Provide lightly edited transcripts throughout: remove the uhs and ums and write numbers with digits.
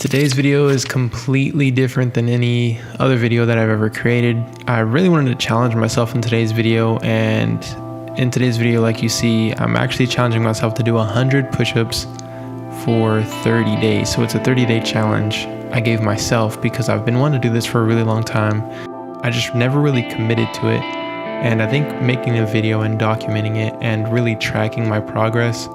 Today's video is completely different than any other video that I've ever created. I really wanted to challenge myself in today's video, and in today's video, like you see, I'm actually challenging myself to do 100 push-ups for 30 days. So it's a 30-day challenge I gave myself because I've been wanting to do this for a really long time. I just never really committed to it. And I think making a video and documenting it and really tracking my progress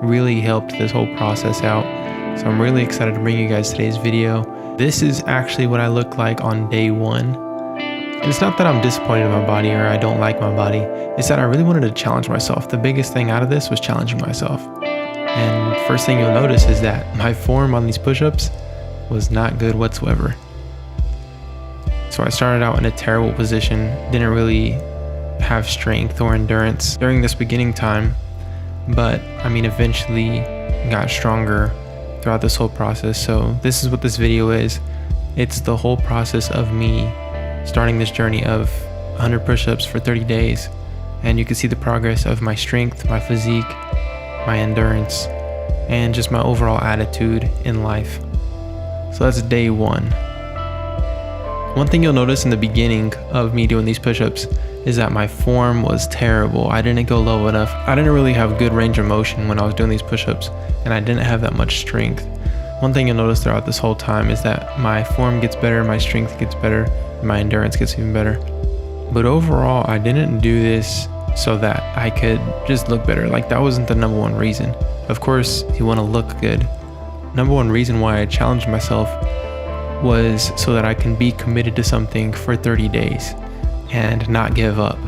really helped this whole process out. So I'm really excited to bring you guys today's video. This is actually what I look like on day one. And it's not that I'm disappointed in my body or I don't like my body. It's that I really wanted to challenge myself. The biggest thing out of this was challenging myself. And first thing you'll notice is that my form on these push-ups was not good whatsoever. So I started out in a terrible position, didn't really have strength or endurance during this beginning time. But I mean, eventually got stronger throughout this whole process. So this is what this video is. It's the whole process of me starting this journey of 100 push-ups for 30 days. And you can see the progress of my strength, my physique, my endurance, and just my overall attitude in life. So that's day one. One thing you'll notice in the beginning of me doing these push-ups is that my form was terrible. I didn't go low enough. I didn't really have good range of motion when I was doing these push-ups, and I didn't have that much strength. One thing you'll notice throughout this whole time is that my form gets better, my strength gets better, and my endurance gets even better. But overall, I didn't do this so that I could just look better. Like, that wasn't the number one reason. Of course, you want to look good. Number one reason why I challenged myself was so that I can be committed to something for 30 days and not give up,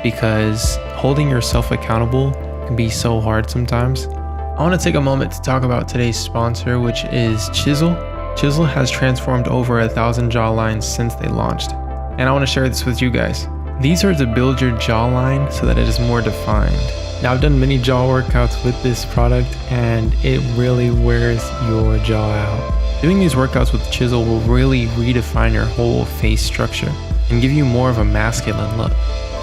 because holding yourself accountable can be so hard sometimes. I want to take a moment to talk about today's sponsor, which is Chisel. Chisel has transformed over 1,000 jawlines since they launched, and I want to share this with you guys. These are to build your jawline so that it is more defined. Now, I've done many jaw workouts with this product, and it really wears your jaw out. Doing these workouts with Chisel will really redefine your whole face structure and give you more of a masculine look.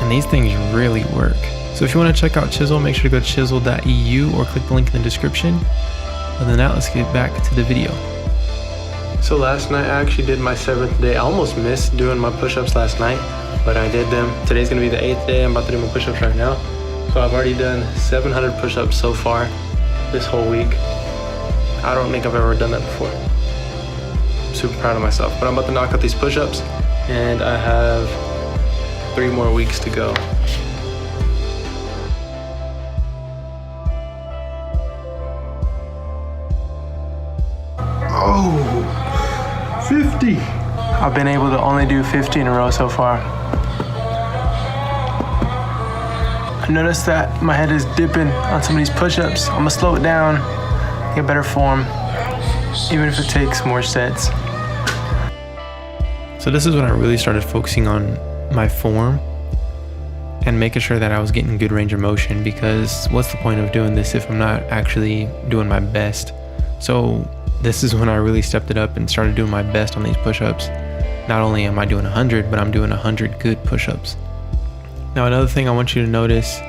And these things really work. So if you want to check out Chisel, make sure to go to chisel.eu or click the link in the description. Other than that, let's get back to the video. So last night I actually did my 7th day. I almost missed doing my push-ups last night, but I did them. Today's gonna be the 8th day. I'm about to do my push-ups right now. So I've already done 700 push-ups so far this whole week. I don't think I've ever done that before. I'm super proud of myself, but I'm about to knock out these push-ups, and I have 3 more weeks to go. Oh, 50. I've been able to only do 50 in a row so far. I noticed that my head is dipping on some of these push-ups. I'm gonna slow it down, get better form, even if it takes more sets. So this is when I really started focusing on my form and making sure that I was getting good range of motion, because what's the point of doing this if I'm not actually doing my best? So this is when I really stepped it up and started doing my best on these push-ups. Not only am I doing 100, but I'm doing 100 good push-ups. Now, another thing I want you to notice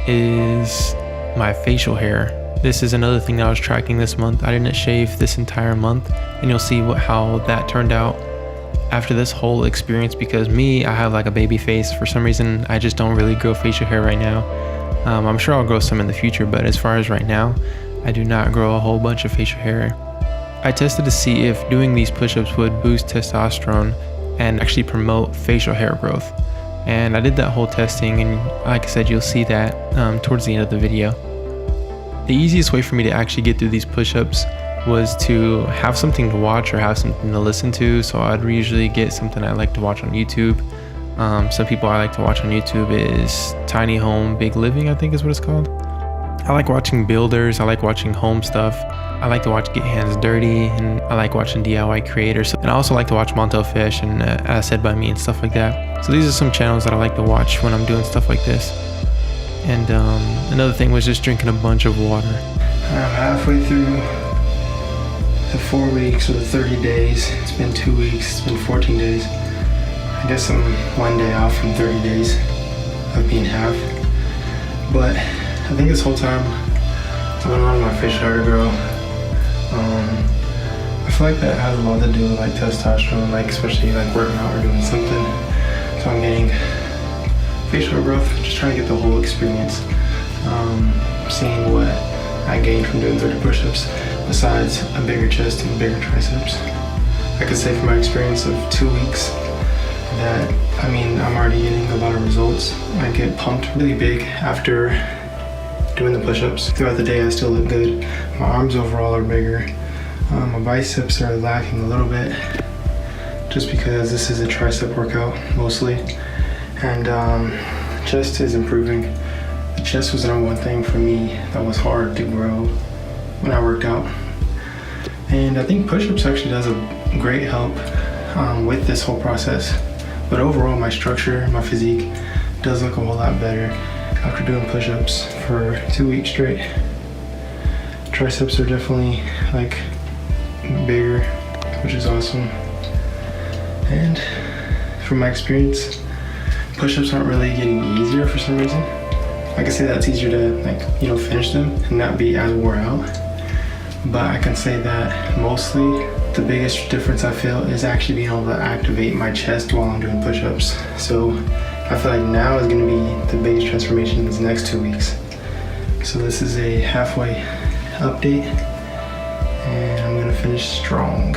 is my facial hair. This is another thing that I was tracking this month. I didn't shave this entire month, and you'll see how that turned out after this whole experience, because I have like a baby face. For some reason, I just don't really grow facial hair right now. I'm sure I'll grow some in the future, but as far as right now, I do not grow a whole bunch of facial hair. I tested to see if doing these push-ups would boost testosterone and actually promote facial hair growth. And I did that whole testing, and like I said, you'll see that towards the end of the video. The easiest way for me to actually get through these push-ups was to have something to watch or have something to listen to. So I'd usually get something I like to watch on YouTube. Some people I like to watch on YouTube is Tiny Home Big Living, I think is what it's called. I like watching builders, I like watching home stuff. I like to watch Get Hands Dirty, and I like watching DIY creators. And I also like to watch Montel Fish and As Said By Me and stuff like that. So these are some channels that I like to watch when I'm doing stuff like this. And another thing was just drinking a bunch of water. I'm halfway through the 4 weeks or the 30 days. It's been 2 weeks, it's been 14 days. I guess I'm 1 day off from 30 days of being half. But I think this whole time I've been wanting my facial hair to grow. I feel like that has a lot to do with like testosterone, like especially like working out or doing something. So I'm getting facial growth, just trying to get the whole experience. Seeing what I gained from doing 30 push-ups besides a bigger chest and bigger triceps. I could say from my experience of 2 weeks that, I'm already getting a lot of results. I get pumped really big after doing the push-ups. Throughout the day I still look good. My arms overall are bigger. My biceps are lacking a little bit just because this is a tricep workout mostly. And chest is improving. The chest was the number one thing for me that was hard to grow when I worked out. And I think push-ups actually does a great help with this whole process. But overall, my structure, my physique does look a whole lot better after doing push-ups for 2 weeks straight. Triceps are definitely like bigger, which is awesome. And from my experience, push-ups aren't really getting easier for some reason. I can say that it's easier to finish them and not be as wore out. But I can say that mostly the biggest difference I feel is actually being able to activate my chest while I'm doing push-ups. So I feel like now is gonna be the biggest transformation in these next 2 weeks. So this is a halfway update and I'm gonna finish strong.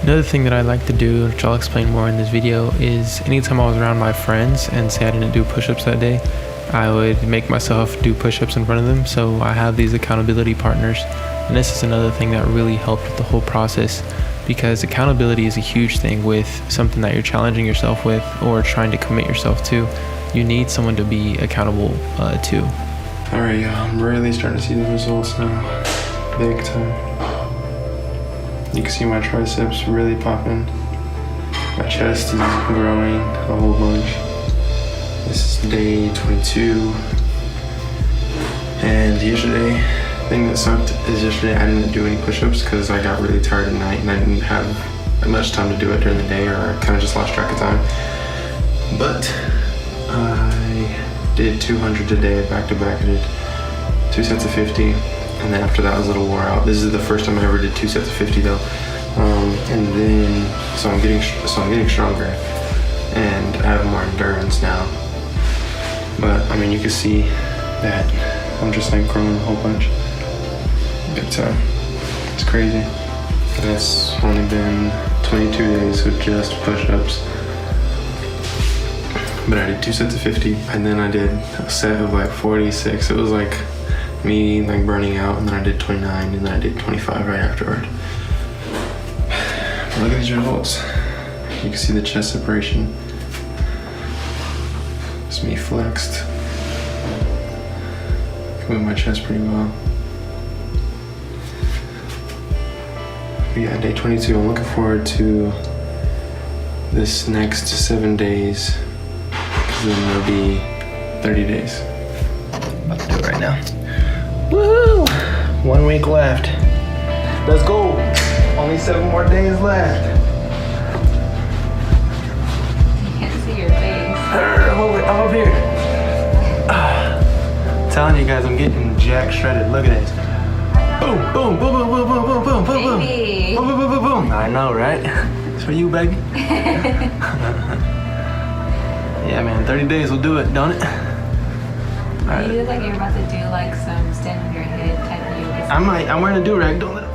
Another thing that I like to do, which I'll explain more in this video, is anytime I was around my friends and say I didn't do push-ups that day, I would make myself do push-ups in front of them. So I have these accountability partners. And this is another thing that really helped with the whole process, because accountability is a huge thing with something that you're challenging yourself with or trying to commit yourself to. You need someone to be accountable to. All right, y'all, I'm really starting to see the results now, big time. You can see my triceps really popping. My chest is growing a whole bunch. This is day 22. And yesterday, the thing that sucked is yesterday I didn't do any push-ups because I got really tired at night and I didn't have much time to do it during the day, or I kind of just lost track of time. But I did 200 today back to back. I did 2 sets of 50, and then after that I was a little wore out. This is the first time I ever did 2 sets of 50 though. And then so I'm getting stronger and I have more endurance now. But you can see that I'm just like growing a whole bunch. Big time. It's crazy. And it's only been 22 days of just push-ups. But I did 2 sets of 50, and then I did a set of like 46. It was like me like burning out, and then I did 29, and then I did 25 right afterward. But look at these results. You can see the chest separation. It's me flexed. I can move my chest pretty well. But yeah, day 22. I'm looking forward to this next 7 days, because then it'll be 30 days. I'm about to do it right now. Woo! 1 week left. Let's go. Only 7 more days left. You can't see your face. I'm up here. Telling you guys, I'm getting jack shredded. Look at this. Boom, boom, boom, boom, boom, boom, boom, boom, boom, boom. Baby. Boom, boom, boom, boom, boom. I know, right? It's for you, baby. Yeah, man, 30 days will do it, don't it? Right. You look like you're about to do like some stand on your head type of yoga. I'm wearing a do-rag, don't let it.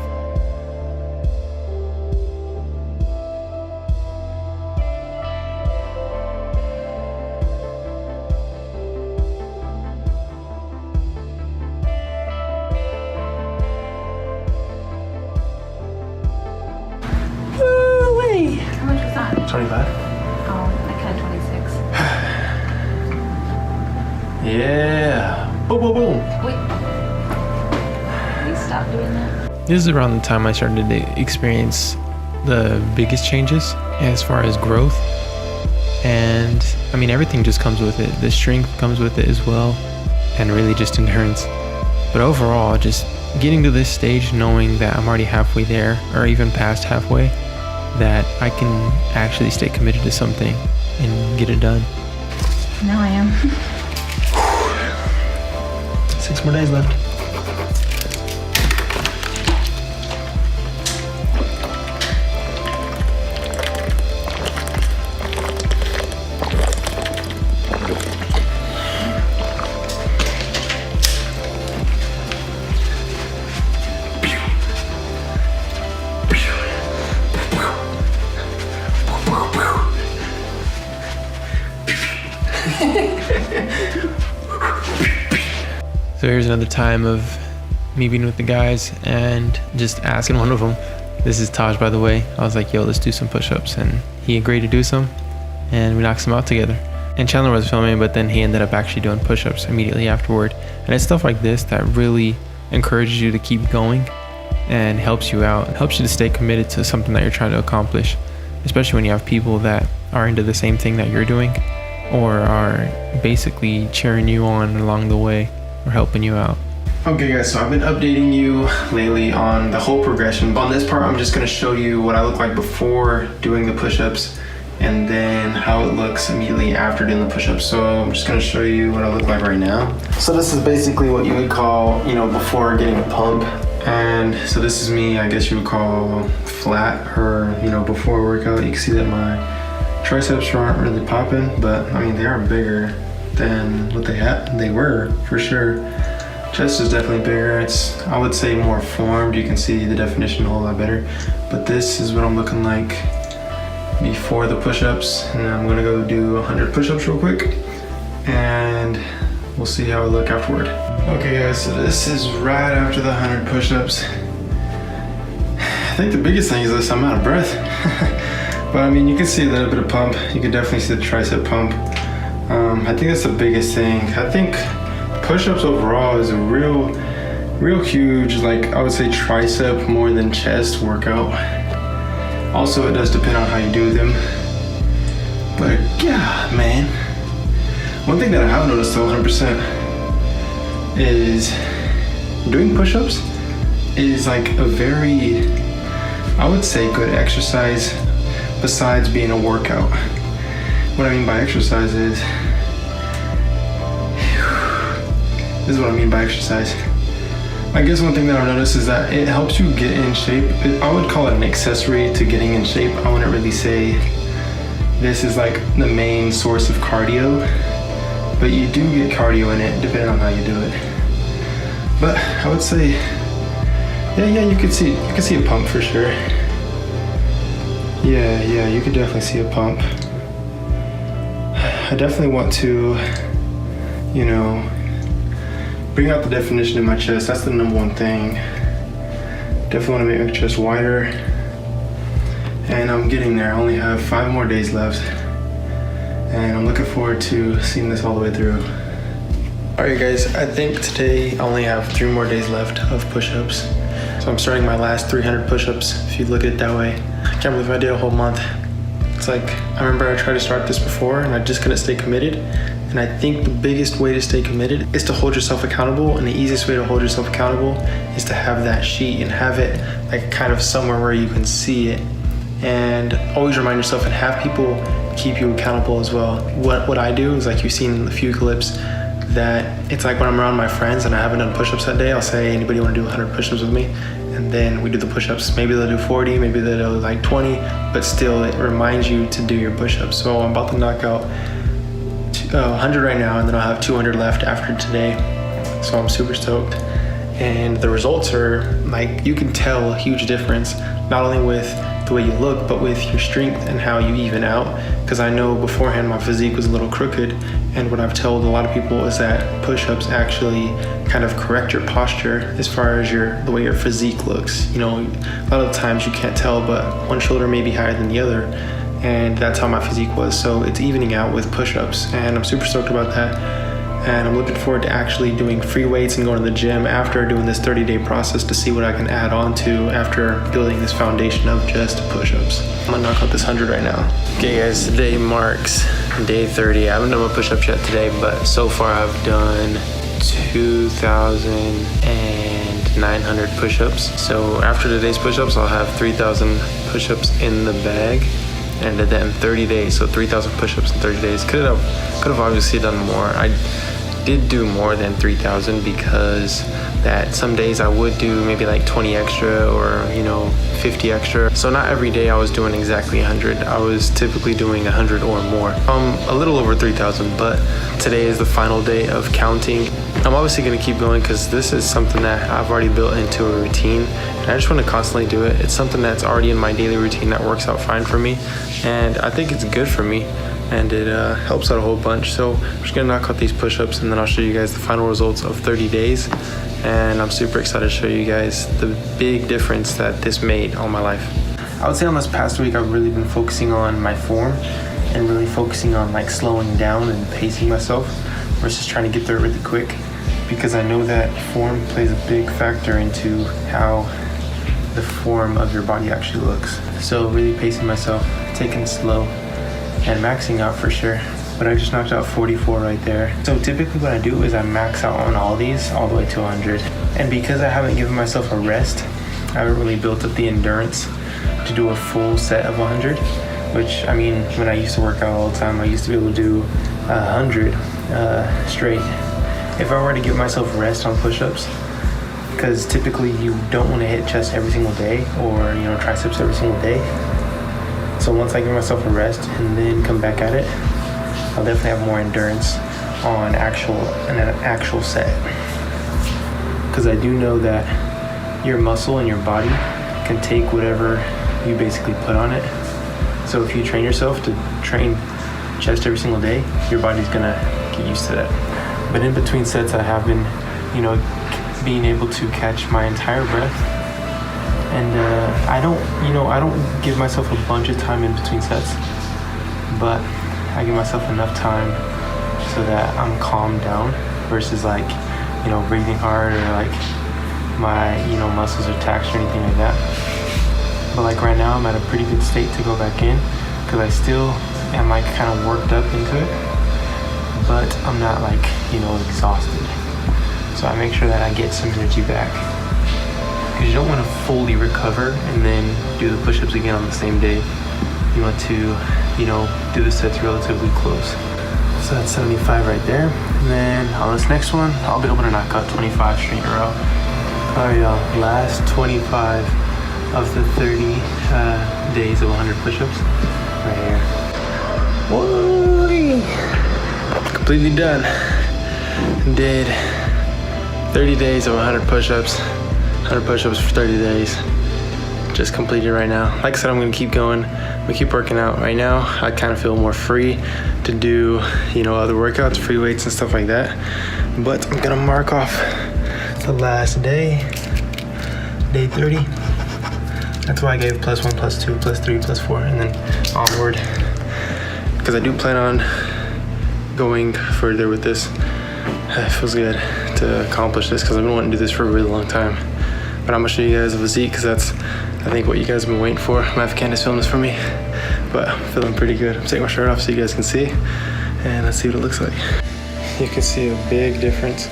How much was that? 25. Oh, I cut 26. Yeah. Boom, boom, boom. Wait. Please stop doing that. This is around the time I started to experience the biggest changes as far as growth. And everything just comes with it. The strength comes with it as well, and really just endurance. But overall, just getting to this stage, knowing that I'm already halfway there, or even past halfway, that I can actually stay committed to something and get it done. Now I am. 6 more days left. So here's another time of me being with the guys and just asking one of them, this is Taj by the way, I was like, yo, let's do some push-ups, and he agreed to do some and we knocked some out together. And Chandler was filming, but then he ended up actually doing push-ups immediately afterward. And it's stuff like this that really encourages you to keep going and helps you out, helps you to stay committed to something that you're trying to accomplish, especially when you have people that are into the same thing that you're doing or are basically cheering you on along the way or helping you out. Okay guys, so I've been updating you lately on the whole progression. On this part, I'm just gonna show you what I look like before doing the push-ups and then how it looks immediately after doing the push-ups. So I'm just gonna show you what I look like right now. So this is basically what you would call, before getting a pump. And so this is me, I guess you would call flat, or before a workout. You can see that my triceps aren't really popping, but I mean they are bigger than what they were for sure. Chest is definitely bigger. It's, I would say, more formed. You can see the definition a whole lot better. But this is what I'm looking like before the push-ups, and I'm gonna go do 100 push-ups real quick, and we'll see how I look afterward. Okay guys, so this is right after the 100 push-ups. I think the biggest thing is this, I'm out of breath. But I mean, you can see a little bit of pump. You can definitely see the tricep pump. I think that's the biggest thing. I think push-ups overall is a real huge, like I would say, tricep more than chest workout. Also, it does depend on how you do them. But yeah, man. One thing that I have noticed though 100% is doing push-ups is like a very, I would say, good exercise besides being a workout. What I mean by exercise is, this is what I mean by exercise. I guess one thing that I've noticed is that it helps you get in shape. I would call it an accessory to getting in shape. I wouldn't really say this is like the main source of cardio, but you do get cardio in it depending on how you do it. But I would say, yeah, you can see a pump for sure. Yeah, you could definitely see a pump. I definitely want to, bring out the definition in my chest. That's the number one thing. Definitely want to make my chest wider. And I'm getting there. I only have 5 more days left. And I'm looking forward to seeing this all the way through. Alright guys, I think today I only have 3 more days left of push-ups. So I'm starting my last 300 push-ups, if you look at it that way. I can't believe I did a whole month. It's like, I remember I tried to start this before and I just couldn't stay committed. And I think the biggest way to stay committed is to hold yourself accountable. And the easiest way to hold yourself accountable is to have that sheet and have it like kind of somewhere where you can see it. And always remind yourself and have people keep you accountable as well. What I do is, like you've seen in a few clips, that it's like when I'm around my friends and I haven't done push-ups that day, I'll say, anybody want to do 100 push-ups with me? And then we do the push-ups. Maybe they'll do 40, maybe they'll do like 20, but still it reminds you to do your push-ups. So I'm about to knock out 100 right now, and then I'll have 200 left after today. So I'm super stoked. And the results are like, you can tell a huge difference, not only with the way you look, but with your strength and how you even out. Because I know beforehand my physique was a little crooked, and what I've told a lot of people is that push-ups actually kind of correct your posture as far as the way your physique looks. A lot of the times you can't tell, but one shoulder may be higher than the other, and that's how my physique was. So it's evening out with push-ups, and I'm super stoked about that. And I'm looking forward to actually doing free weights and going to the gym after doing this 30-day process to see what I can add on to after building this foundation of just push-ups. I'm gonna knock out this 100 right now. Okay guys, today marks day 30. I haven't done my push-ups yet today, but so far I've done 2,900 push-ups. So after today's push-ups, I'll have 3,000 push-ups in the bag. And then 30 days, so 3,000 push-ups in 30 days. Could have obviously done more. I did do more than 3,000 because that some days I would do maybe like 20 extra or 50 extra. So not every day I was doing exactly 100. I was typically doing 100 or more. A little over 3,000, but today is the final day of counting. I'm obviously gonna keep going because this is something that I've already built into a routine, and I just want to constantly do it. It's something that's already in my daily routine that works out fine for me, and I think it's good for me. and it helps out a whole bunch. So I'm just gonna knock out these push-ups, and then I'll show you guys the final results of 30 days. And I'm super excited to show you guys the big difference that this made on my life. I would say on this past week, I've really been focusing on my form and really focusing on like slowing down and pacing myself versus trying to get there really quick, because I know that form plays a big factor into how the form of your body actually looks. So really pacing myself, taking it slow, and maxing out for sure. But I just knocked out 44 right there. So typically what I do is I max out on all these all the way to 100. And because I haven't given myself a rest, I haven't really built up the endurance to do a full set of 100, which, I mean, when I used to work out all the time, I used to be able to do 100 straight. If I were to give myself rest on push-ups, because typically you don't want to hit chest every single day or, you know, triceps every single day. So once I give myself a rest and then come back at it, I'll definitely have more endurance on an actual set. Because I do know that your muscle and your body can take whatever you basically put on it. So if you train yourself to train chest every single day, your body's gonna get used to that. But in between sets, I have been, you know, being able to catch my entire breath. And I don't give myself a bunch of time in between sets, but I give myself enough time so that I'm calmed down versus like, you know, breathing hard or like my, you know, muscles are taxed or anything like that. But like right now, I'm at a pretty good state to go back in because I still am like kind of worked up into it, but I'm not like, you know, exhausted. So I make sure that I get some energy back, because you don't want to fully recover and then do the push-ups again on the same day. You want to, you know, do the sets relatively close. So that's 75 right there. And then on this next one, I'll be able to knock out 25 straight in a row. All right, y'all, last 25 of the 30 days of 100 push-ups right here. Whoa! Completely done. Did 30 days of 100 push-ups. 100 push-ups for 30 days. Just completed right now. Like I said, I'm gonna keep going. I'm gonna keep working out. Right now, I kind of feel more free to do, you know, other workouts, free weights and stuff like that. But I'm gonna mark off the last day, day 30. That's why I gave +1, +2, +3, +4, and then onward. Because I do plan on going further with this. It feels good to accomplish this because I've been wanting to do this for a really long time. But I'm gonna show you guys a physique because that's, I think, what you guys have been waiting for. I'm gonna have Candace film this for me, but I'm feeling pretty good. I'm taking my shirt off so you guys can see, and let's see what it looks like. You can see a big difference.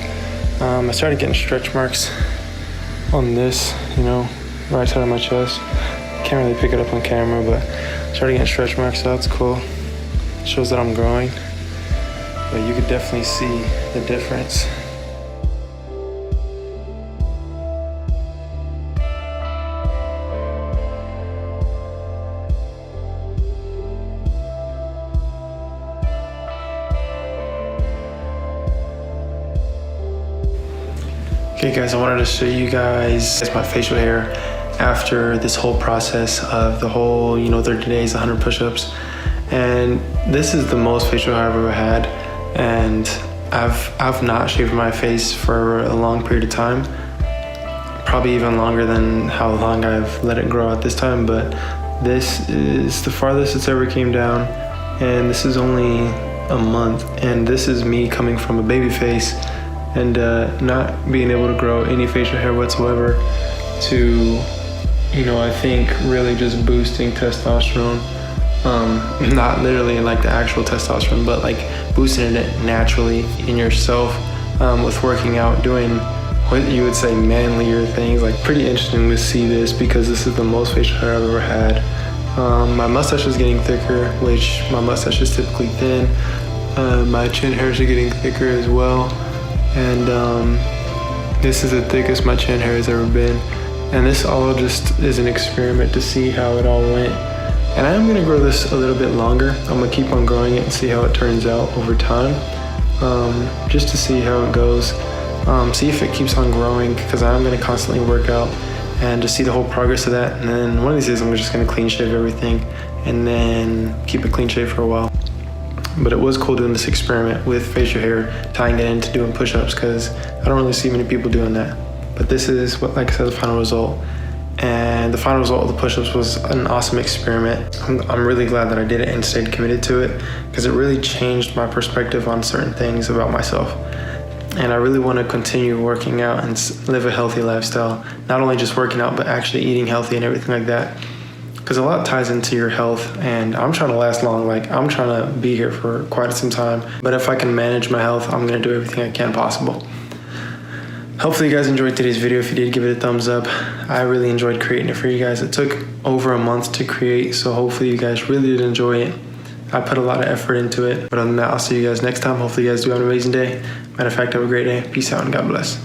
I started getting stretch marks on this, you know, right side of my chest. Can't really pick it up on camera, but started getting stretch marks, so that's cool. Shows that I'm growing, but you could definitely see the difference. Okay guys, I wanted to show you guys my facial hair after this whole process of the whole, you know, 30 days, 100 push-ups. And this is the most facial hair I've ever had. And I've not shaved my face for a long period of time. Probably even longer than how long I've let it grow at this time, but this is the farthest it's ever came down. And this is only a month. And this is me coming from a baby face and not being able to grow any facial hair whatsoever to, you know, I think really just boosting testosterone. Not literally like the actual testosterone, but like boosting it naturally in yourself with working out, doing what you would say manlier things. Like, pretty interesting to see this because this is the most facial hair I've ever had. My mustache is getting thicker, which my mustache is typically thin. My chin hairs are getting thicker as well. And this is the thickest my chin hair has ever been. And this all just is an experiment to see how it all went. And I am gonna grow this a little bit longer. I'm gonna keep on growing it and see how it turns out over time. Just to see how it goes. See if it keeps on growing, because I'm gonna constantly work out and just see the whole progress of that. And then one of these days I'm just gonna clean shave everything and then keep it clean shave for a while. But it was cool doing this experiment with facial hair, tying it into doing push-ups, because I don't really see many people doing that. But this is what, like I said, the final result. And the final result of the push-ups was an awesome experiment. I'm really glad that I did it and stayed committed to it, because it really changed my perspective on certain things about myself. And I really want to continue working out and live a healthy lifestyle. Not only just working out, but actually eating healthy and everything like that. Because a lot ties into your health, and I'm trying to last long. Like, I'm trying to be here for quite some time. But if I can manage my health, I'm going to do everything I can possible. Hopefully you guys enjoyed today's video. If you did, give it a thumbs up. I really enjoyed creating it for you guys. It took over a month to create, so hopefully you guys really did enjoy it. I put a lot of effort into it. But other than that, I'll see you guys next time. Hopefully you guys do have an amazing day. Matter of fact, have a great day. Peace out and God bless.